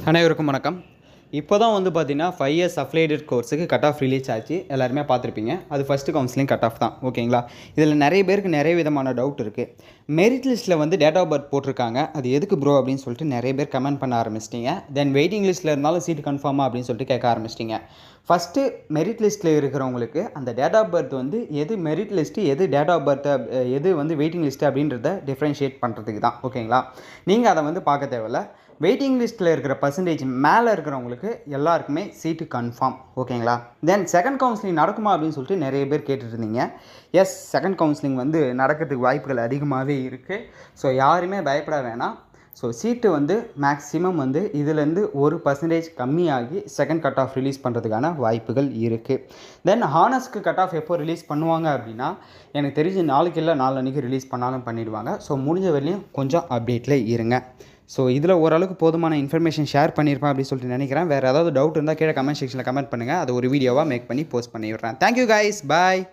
அனைவருக்கும் வணக்கம். இப்போ தான் வந்து பார்த்தீங்கன்னா 5 இயர்ஸ் அஃபிலியேட்டட் கோர்ஸுக்கு கட் ஆஃப் ரிலீஸ் ஆச்சு. எல்லாருமே பார்த்துருப்பீங்க. அது ஃபஸ்ட்டு கவுன்சிலிங் கட் ஆஃப் தான். ஓகேங்களா? இதில் நிறைய பேருக்கு நிறைய விதமான டவுட் இருக்குது. மெரிட் லிஸ்ட்டில் வந்து டேட் ஆஃப் பர்த் போட்டிருக்காங்க. அது எதுக்கு ப்ரோ அப்படின்னு சொல்லிட்டு நிறைய பேர் கமெண்ட் பண்ண ஆரம்பிச்சிட்டிங்க. தென் வெயிட்டிங் லிஸ்ட்டில் இருந்தாலும் சீட் கன்ஃபார்மா அப்படின்னு சொல்லிட்டு கேட்க ஆரம்பிச்சிட்டிங்க. ஃபஸ்ட்டு மெரிட் லிஸ்ட்டில் இருக்கிறவங்களுக்கு அந்த டேட் ஆஃப் பர்த் வந்து எது மெரிட் லிஸ்ட்டு, எது டேட் ஆஃப் பர்த், எது வந்து வெயிட்டிங் லிஸ்ட்டு அப்படின்றத டிஃப்ரென்ஷியேட் பண்ணுறதுக்கு தான். ஓகேங்களா? நீங்கள் அதை வந்து பார்க்க தேவையில்ல. வெயிட்டிங் லிஸ்ட்டில் இருக்கிற பர்சன்டேஜ் மேலே இருக்கிறவங்களுக்கு எல்லாருக்குமே சீட்டு கன்ஃபார்ம். ஓகேங்களா? தென் செகண்ட் கவுன்சிலிங் நடக்குமா அப்படின்னு சொல்லிட்டு நிறைய பேர் கேட்டுருந்தீங்க. எஸ், செகண்ட் கவுன்சிலிங் வந்து நடக்கிறதுக்கு வாய்ப்புகள் அதிகமாகவே இருக்குது. ஸோ யாருமே பயப்பட வேணாம். ஸோ சீட்டு வந்து மேக்ஸிமம் வந்து இதுலேருந்து 1% கம்மியாகி செகண்ட் கட் ஆஃப் ரிலீஸ் பண்ணுறதுக்கான வாய்ப்புகள் இருக்குது. தென் ஹானர்ஸ்க்கு கட் ஆஃப் எப்போ ரிலீஸ் பண்ணுவாங்க அப்படின்னா, எனக்கு தெரிஞ்சு நாளைக்கு இல்லை நாளன்னைக்கு ரிலீஸ் பண்ணாலும் பண்ணிடுவாங்க. ஸோ முடிஞ்ச வரையும் கொஞ்சம் அப்டேட்டில் இருங்க. ஸோ இதில் ஓரளவுக்கு போதுமான இன்ஃபர்மேஷன் ஷேர் பண்ணியிருப்பேன் அப்படின்னு சொல்லிட்டு நினைக்கிறேன். வேறு ஏதாவது டவுட் இருந்தால் கீழே கமெண்ட் செக்ஷனில் கமெண்ட் பண்ணுங்கள். அதை ஒரு வீடியோவாக மேக் பண்ணி போஸ்ட் பண்ணி விடுறேன். தேங்க்யூ கைஸ், பாய்.